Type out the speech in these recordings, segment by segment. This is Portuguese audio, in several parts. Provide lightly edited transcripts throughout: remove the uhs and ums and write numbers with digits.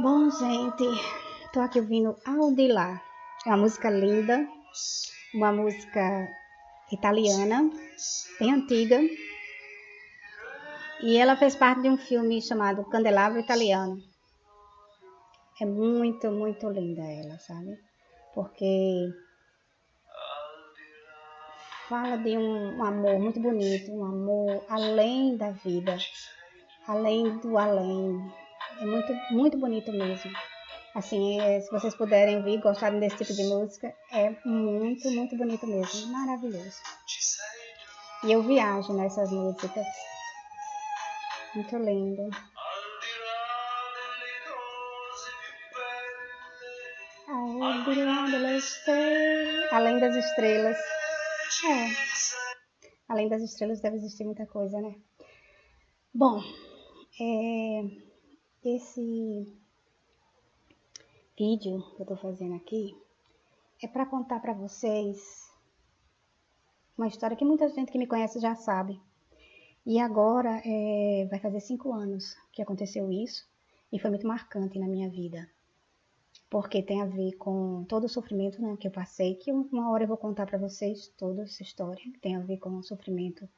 Bom, gente, tô aqui ouvindo Aldilá. É uma música linda, uma música italiana, bem antiga. E ela fez parte de um filme chamado Candelabro Italiano. É muito, muito linda ela, sabe? Porque fala de um amor muito bonito, um amor além da vida, além do além. É muito, muito bonito mesmo. Assim, se vocês puderem ouvir, gostarem desse tipo de música, é muito, muito bonito mesmo, maravilhoso. E eu viajo nessas músicas, muito lindo. Além das estrelas. Além das estrelas deve existir muita coisa, né? Bom, esse vídeo que eu tô fazendo aqui é para contar para vocês uma história que muita gente que me conhece já sabe. E agora vai fazer 5 anos que aconteceu isso e foi muito marcante na minha vida. Porque tem a ver com todo o sofrimento, né, que eu passei, que uma hora eu vou contar para vocês toda essa história, que tem a ver com o sofrimento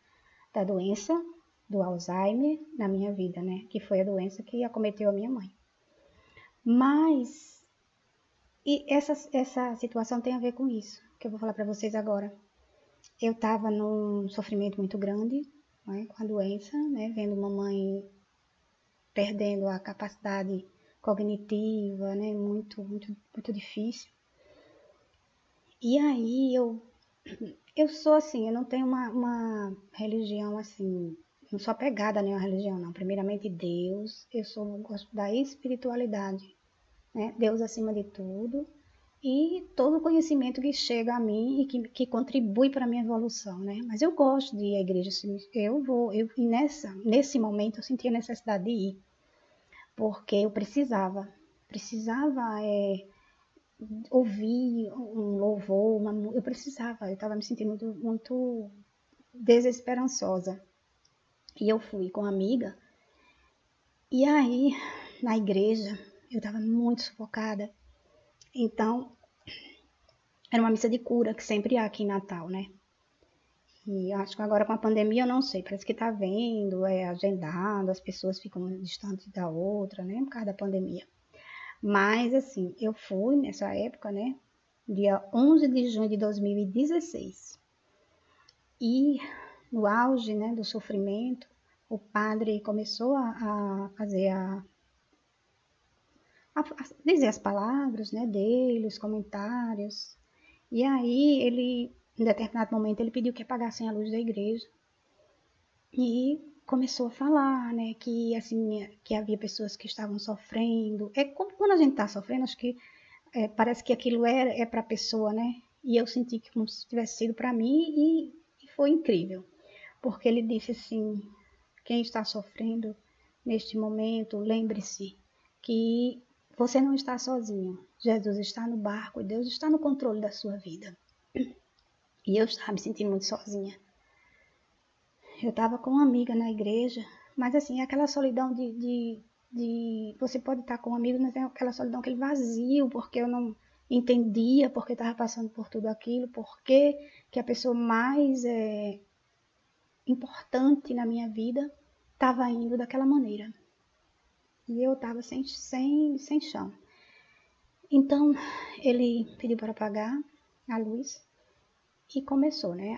da doença, do Alzheimer na minha vida, né, que foi a doença que acometeu a minha mãe. Mas essa situação tem a ver com isso, que eu vou falar para vocês agora. Eu estava num sofrimento muito grande, né, com a doença, né, vendo mamãe perdendo a capacidade cognitiva, né, muito, muito, muito difícil. E aí eu sou assim, eu não tenho uma religião assim, não sou apegada a nenhuma religião, não. Primeiramente Deus, gosto da espiritualidade, né? Deus acima de tudo. E todo o conhecimento que chega a mim e que contribui para a minha evolução, né? Mas eu gosto de ir à igreja, assim, e nesse momento eu senti a necessidade de ir, porque eu precisava ouvir um louvor, eu precisava, eu estava me sentindo muito, muito desesperançosa. E eu fui com uma amiga, e aí, na igreja, eu estava muito sufocada. Então, era uma missa de cura, que sempre há aqui em Natal, né? E acho que agora com a pandemia, eu não sei, parece que tá vendo, é agendado, as pessoas ficam distantes da outra, né? Por causa da pandemia. Mas, assim, eu fui nessa época, né? Dia 11 de junho de 2016. E no auge, né, do sofrimento, o padre começou a fazer a dizer as palavras, né, dele, os comentários. E aí ele, em determinado momento, ele pediu que apagassem a luz da igreja. E começou a falar, né, que assim, que havia pessoas que estavam sofrendo. É como quando a gente está sofrendo, acho que parece que aquilo é para a pessoa, né? E eu senti que como se tivesse sido para mim e foi incrível. Porque ele disse assim, quem está sofrendo neste momento, lembre-se que você não está sozinho. Jesus está no barco e Deus está no controle da sua vida. E eu estava me sentindo muito sozinha. Eu estava com uma amiga na igreja, mas assim, é aquela solidão de você pode estar com um amigo, mas é aquela solidão, aquele vazio, porque eu não entendia porque estava passando por tudo aquilo, porque que a pessoa mais importante na minha vida estava indo daquela maneira. E eu estava sem chão. Então, ele pediu para apagar a luz e começou, né,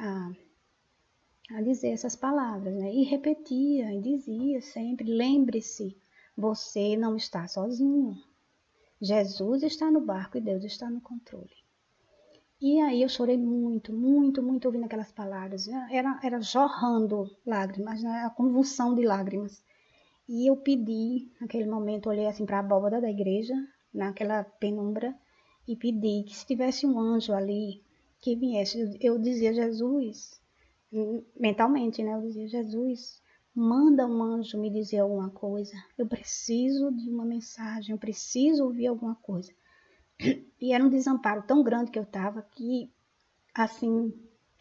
a dizer essas palavras, né? E repetia, e dizia sempre, lembre-se, você não está sozinho. Jesus está no barco e Deus está no controle. E aí eu chorei muito, muito, muito ouvindo aquelas palavras. Era jorrando lágrimas, né? A convulsão de lágrimas. E eu pedi, naquele momento, olhei assim para a abóbada da igreja, naquela penumbra, e pedi que se tivesse um anjo ali, que viesse. Eu dizia, Jesus, mentalmente, né? Eu dizia, Jesus, manda um anjo me dizer alguma coisa. Eu preciso de uma mensagem, eu preciso ouvir alguma coisa. E era um desamparo tão grande que eu estava que, assim,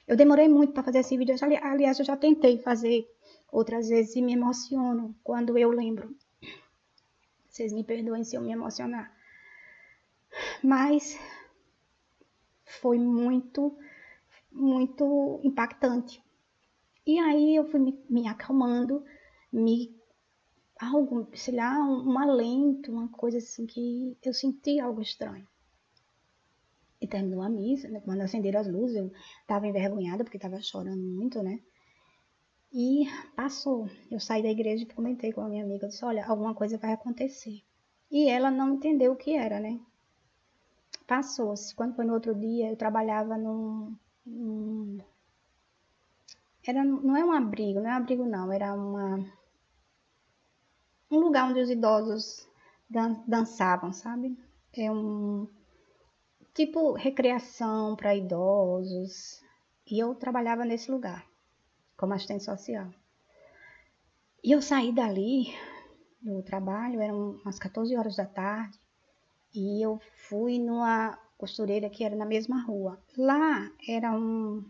eu demorei muito para fazer esse vídeo. Aliás, eu já tentei fazer outras vezes e me emociono quando eu lembro. Vocês me perdoem se eu me emocionar. Mas foi muito, muito impactante. E aí eu fui me acalmando, algo, sei lá, um alento, uma coisa assim que eu senti algo estranho. E terminou a missa, né? Quando acenderam as luzes, eu estava envergonhada porque estava chorando muito, né? E passou. Eu saí da igreja e comentei com a minha amiga, eu disse, olha, alguma coisa vai acontecer. E ela não entendeu o que era, né? Passou-se. Quando foi no outro dia, eu trabalhava não é um abrigo, não, era um lugar onde os idosos dançavam, sabe? É um tipo recreação para idosos. E eu trabalhava nesse lugar, como assistente social. E eu saí dali do trabalho, eram umas 14 horas da tarde, e eu fui numa costureira que era na mesma rua. Lá era um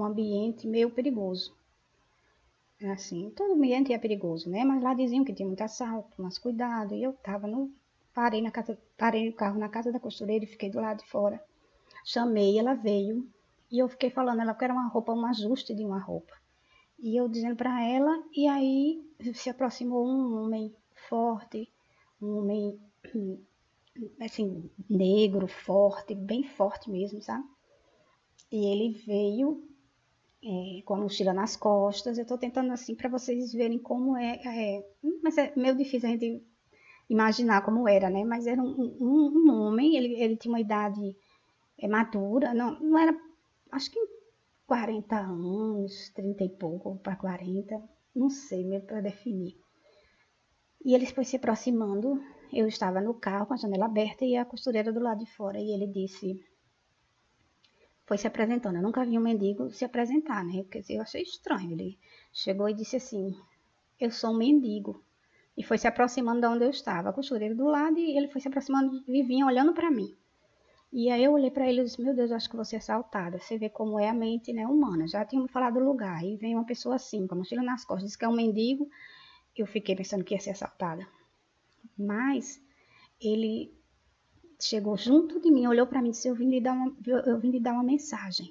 ambiente meio perigoso. Assim, todo ambiente é perigoso, né? Mas lá diziam que tinha muito assalto, mas cuidado. E eu parei o carro na casa da costureira e fiquei do lado de fora. Chamei, ela veio e eu fiquei falando, ela quer uma roupa, um ajuste de uma roupa. E eu dizendo para ela, e aí se aproximou um homem forte, um homem assim, negro, forte, bem forte mesmo, sabe? E ele veio com a mochila nas costas. Eu tô tentando assim para vocês verem como mas é meio difícil a gente imaginar como era, né? Mas era um homem, ele tinha uma idade madura, não era, acho que 40 anos, 30 e pouco para 40, não sei mesmo para definir. E ele foi se aproximando, eu estava no carro com a janela aberta e a costureira do lado de fora, e ele disse, foi se apresentando, eu nunca vi um mendigo se apresentar, né? Porque eu achei estranho, ele chegou e disse assim, eu sou um mendigo, e foi se aproximando de onde eu estava, a costureira do lado, e ele foi se aproximando e vinha olhando para mim. E aí eu olhei para ele e disse, meu Deus, acho que você é assaltada. Você vê como é a mente, né, humana. Já tínhamos falado do lugar. E vem uma pessoa assim, com a mochila nas costas, diz que é um mendigo. Eu fiquei pensando que ia ser assaltada. Mas ele chegou junto de mim, olhou para mim e disse, eu vim lhe dar uma mensagem.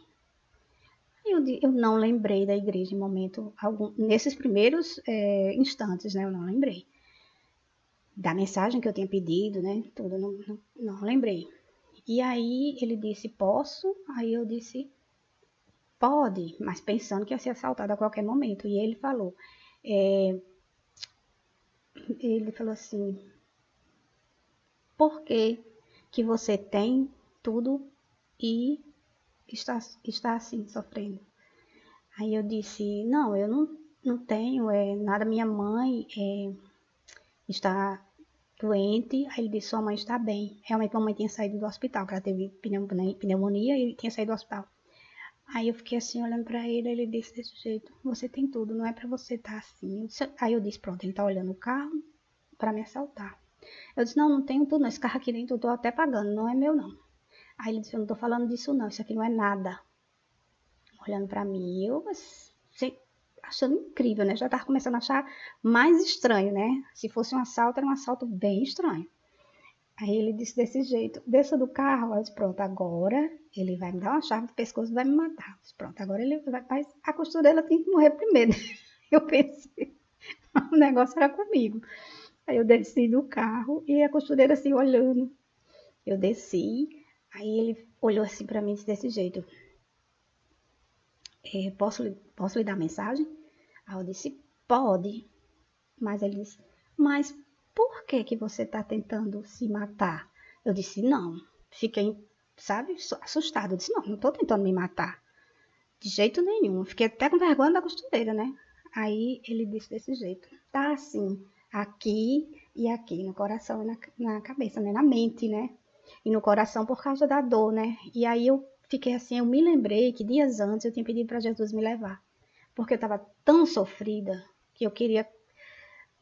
Eu não lembrei da igreja em momento algum. Nesses primeiros instantes, né, eu não lembrei. Da mensagem que eu tinha pedido, né, tudo, não lembrei. E aí ele disse, posso? Aí eu disse, pode, mas pensando que ia ser assaltada a qualquer momento. E ele falou assim, por que você tem tudo e está assim, sofrendo? Aí eu disse, não, eu não tenho nada, minha mãe está doente. Aí ele disse, sua mãe está bem. Realmente a mamãe tinha saído do hospital, porque ela teve pneumonia e tinha saído do hospital. Aí eu fiquei assim, olhando pra ele disse desse jeito, você tem tudo, não é pra você estar assim. Aí eu disse, pronto, ele tá olhando o carro pra me assaltar. Eu disse, não tenho tudo não, esse carro aqui dentro eu tô até pagando, não é meu não. Aí ele disse, eu não tô falando disso não, isso aqui não é nada. Olhando pra mim, eu achando incrível, né? Já tava começando a achar mais estranho, né? Se fosse um assalto, era um assalto bem estranho. Aí ele disse desse jeito, desça do carro. Eu disse, pronto, agora ele vai me dar uma chave do pescoço e vai me matar. Eu disse, pronto, agora ele vai, mas a costureira tem que morrer primeiro. Eu pensei, o negócio era comigo. Aí eu desci do carro e a costureira assim olhando. Eu desci, aí ele olhou assim pra mim e disse desse jeito, posso lhe dar mensagem? Aí eu disse, pode. Mas ele disse, mas por que você tá tentando se matar? Eu disse, não. Fiquei, sabe, assustada. Eu disse, não tô tentando me matar. De jeito nenhum. Fiquei até com vergonha da costureira, né? Aí ele disse desse jeito, tá assim, aqui e aqui, no coração e na cabeça, né? Na mente, né? E no coração por causa da dor, né? E aí eu fiquei assim, eu me lembrei que dias antes eu tinha pedido para Jesus me levar. Porque eu estava tão sofrida que eu queria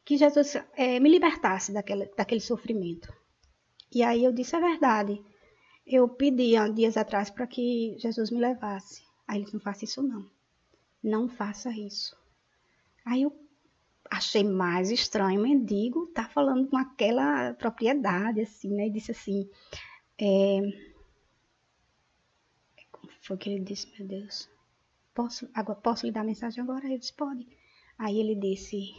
que Jesus me libertasse daquele sofrimento. E aí eu disse, é verdade. Eu pedi há dias atrás para que Jesus me levasse. Aí ele disse, não faça isso não. Não faça isso. Aí eu achei mais estranho. O mendigo tá falando com aquela propriedade, assim, né? E disse assim, como foi que ele disse, meu Deus? Posso lhe dar a mensagem agora? Eu disse, pode. Aí ele disse,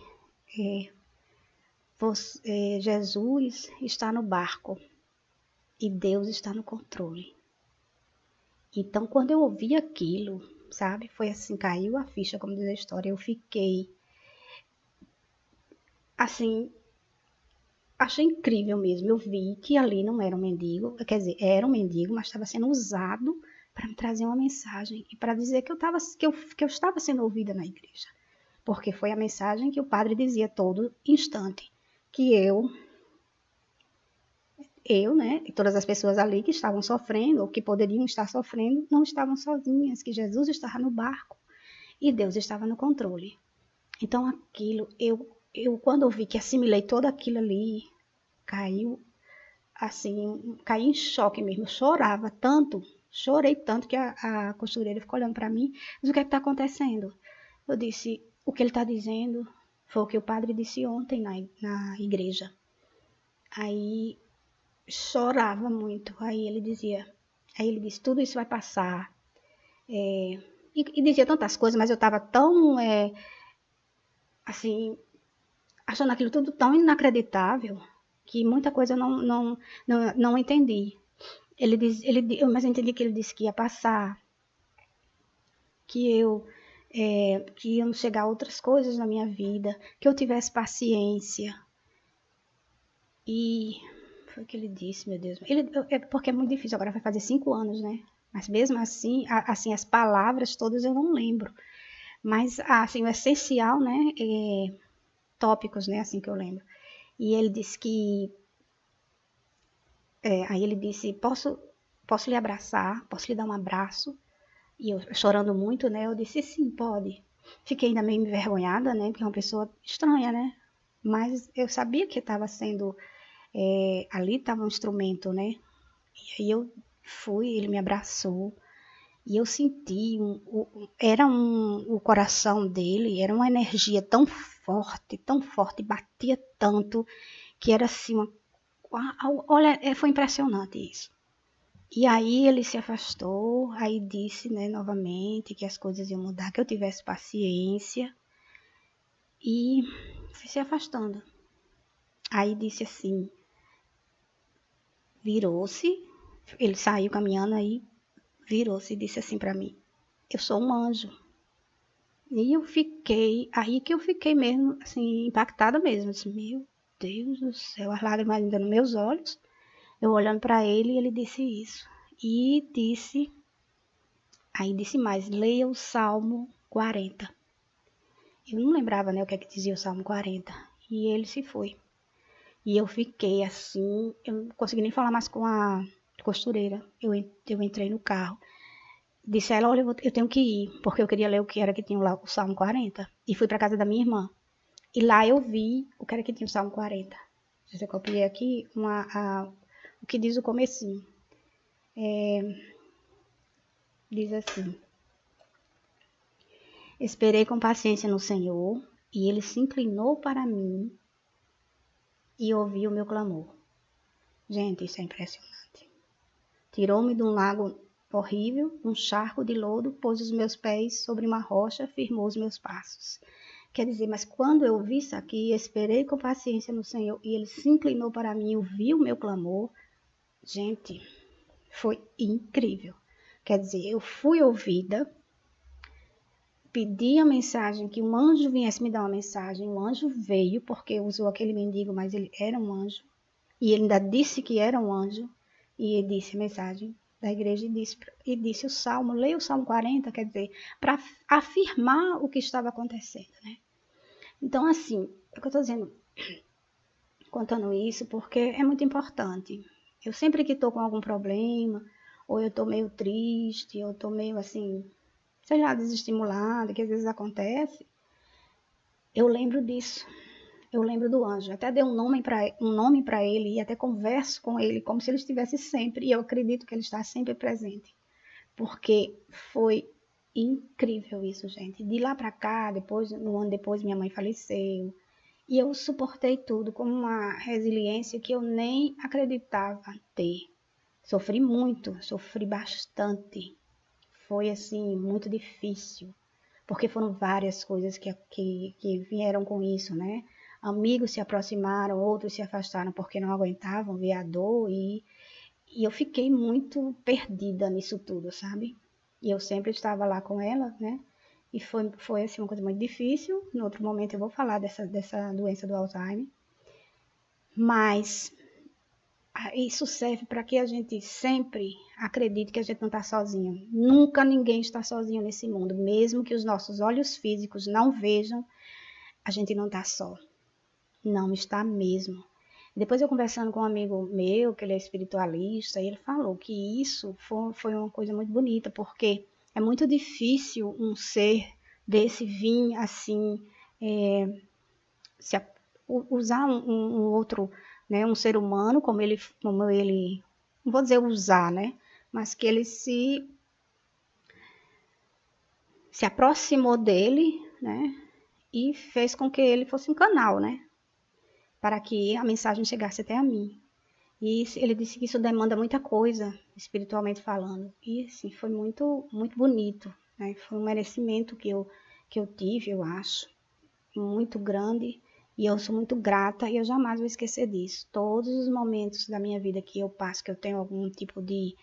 Jesus está no barco e Deus está no controle. Então, quando eu ouvi aquilo, sabe? Foi assim, caiu a ficha, como diz a história. Eu fiquei, assim, achei incrível mesmo. Eu vi que ali não era um mendigo, quer dizer, era um mendigo, mas estava sendo usado para me trazer uma mensagem e para dizer que eu estava sendo ouvida na igreja. Porque foi a mensagem que o padre dizia todo instante, que né, e todas as pessoas ali que estavam sofrendo, ou que poderiam estar sofrendo, não estavam sozinhas, que Jesus estava no barco e Deus estava no controle. Então aquilo, quando eu vi que assimilei todo aquilo ali, caiu, assim, caí em choque mesmo, eu chorei tanto que a costureira ficou olhando para mim, mas o que é que está acontecendo? Eu disse, o que ele está dizendo foi o que o padre disse ontem na igreja. Aí chorava muito. Aí ele disse, tudo isso vai passar. E dizia tantas coisas, mas eu estava tão, assim, achando aquilo tudo tão inacreditável, que muita coisa eu não entendi. Mas eu entendi que ele disse que ia passar, que que iam chegar outras coisas na minha vida, que eu tivesse paciência. E foi o que ele disse, meu Deus. Porque é muito difícil, agora vai fazer 5 anos, né? Mas mesmo assim, assim, as palavras todas eu não lembro. Mas, assim, o essencial, né? Tópicos, né? Assim que eu lembro. E ele disse que... aí ele disse, posso lhe abraçar? Posso lhe dar um abraço? E eu chorando muito, né? Eu disse, sim, pode. Fiquei ainda meio envergonhada, né? Porque é uma pessoa estranha, né? Mas eu sabia que estava sendo... ali estava um instrumento, né? E aí eu fui, ele me abraçou. E eu senti, o coração dele, era uma energia tão forte, batia tanto, que era assim, olha, foi impressionante isso. E aí ele se afastou, aí disse, né, novamente, que as coisas iam mudar, que eu tivesse paciência, e foi se afastando. Aí disse assim, virou-se, ele saiu caminhando aí, virou-se e disse assim para mim, eu sou um anjo. E aí que eu fiquei mesmo, assim, impactada mesmo. Assim, meu Deus do céu, as lágrimas ainda nos meus olhos. Eu olhando para ele e ele disse isso. Aí disse mais, leia o Salmo 40. Eu não lembrava, né, o que é que dizia o Salmo 40. E ele se foi. E eu fiquei assim, eu não consegui nem falar mais com a costureira. Eu entrei no carro. Disse a ela, olha, eu tenho que ir, porque eu queria ler o que era que tinha lá, o Salmo 40. E fui para casa da minha irmã. E lá eu vi o que era que tinha o Salmo 40. Eu copiei aqui o que diz o comecinho. Diz assim, esperei com paciência no Senhor, e Ele se inclinou para mim e ouviu o meu clamor. Gente, isso é impressionante. Tirou-me de um lago horrível, um charco de lodo, pôs os meus pés sobre uma rocha, firmou os meus passos. Quer dizer, mas quando eu vi isso aqui, esperei com paciência no Senhor, e Ele se inclinou para mim, ouviu o meu clamor. Gente, foi incrível. Quer dizer, eu fui ouvida, pedi a mensagem, que um anjo viesse me dar uma mensagem, o anjo veio, porque usou aquele mendigo, mas ele era um anjo, e ele ainda disse que era um anjo, e ele disse a mensagem da igreja e disse o Salmo, leia o Salmo 40, quer dizer, para afirmar o que estava acontecendo, né? Então, assim, é o que eu estou dizendo, contando isso, porque é muito importante. Eu sempre que estou com algum problema, ou eu estou meio triste, ou estou meio assim, sei lá, desestimulada, que às vezes acontece, eu lembro disso. Eu lembro do anjo. Até dei um nome para ele e até converso com ele como se ele estivesse sempre. E eu acredito que ele está sempre presente. Porque foi incrível isso, gente. De lá para cá, depois, um ano depois, minha mãe faleceu. E eu suportei tudo com uma resiliência que eu nem acreditava ter. Sofri muito, sofri bastante. Foi assim, muito difícil, porque foram várias coisas que vieram com isso, né? Amigos se aproximaram, outros se afastaram porque não aguentavam ver a dor e eu fiquei muito perdida nisso tudo, sabe? E eu sempre estava lá com ela, né? E foi assim, uma coisa muito difícil. No outro momento eu vou falar dessa doença do Alzheimer. Mas isso serve para que a gente sempre acredite que a gente não está sozinho. Nunca ninguém está sozinho nesse mundo. Mesmo que os nossos olhos físicos não vejam, a gente não está só. Não está mesmo. Depois eu conversando com um amigo meu, que ele é espiritualista, e ele falou que isso foi uma coisa muito bonita, porque é muito difícil um ser desse vir assim, se, usar um outro, né, um ser humano como ele, não vou dizer usar, né, mas que ele se aproximou dele, né, e fez com que ele fosse um canal, né, para que a mensagem chegasse até a mim. E ele disse que isso demanda muita coisa, espiritualmente falando. E assim, foi muito, muito bonito, né? Foi um merecimento que eu tive, eu acho, muito grande. E eu sou muito grata e eu jamais vou esquecer disso. Todos os momentos da minha vida que eu passo, que eu tenho algum tipo de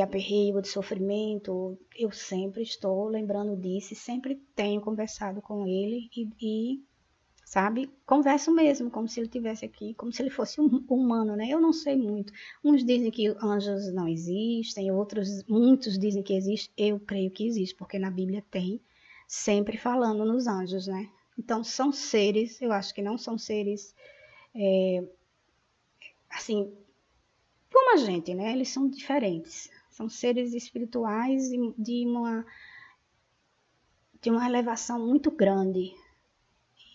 aperreio, de sofrimento, eu sempre estou lembrando disso e sempre tenho conversado com ele sabe? Converso mesmo, como se ele estivesse aqui, como se ele fosse um humano, né? Eu não sei muito. Uns dizem que anjos não existem, muitos dizem que existe. Eu creio que existe, porque na Bíblia tem sempre falando nos anjos, né? Então são seres, eu acho que não são seres assim, como a gente, né? Eles são diferentes. São seres espirituais de uma elevação muito grande.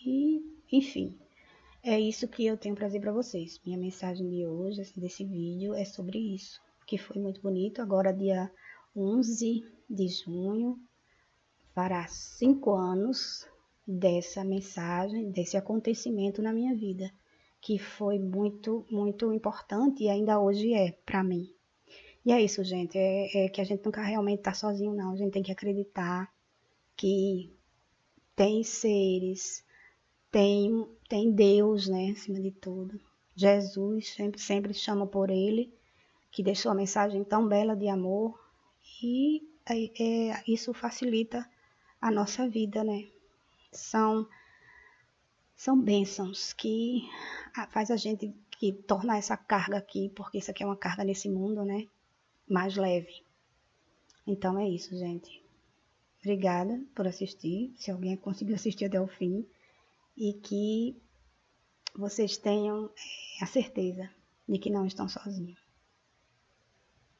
E, enfim, é isso que eu tenho para dizer para vocês. Minha mensagem de hoje, assim, desse vídeo, é sobre isso, que foi muito bonito. Agora, dia 11 de junho, fará 5 anos dessa mensagem, desse acontecimento na minha vida, que foi muito, muito importante e ainda hoje é para mim. E é isso, gente. É que a gente nunca realmente está sozinho, não. A gente tem que acreditar que tem seres, tem Deus, né, acima de tudo. Jesus sempre chama por ele, que deixou a mensagem tão bela de amor e isso facilita a nossa vida, né? São bênçãos que faz a gente que tornar essa carga aqui, porque isso aqui é uma carga nesse mundo, né? Mais leve. Então é isso, gente. Obrigada por assistir, se alguém conseguiu assistir até o fim, e que vocês tenham a certeza de que não estão sozinhos.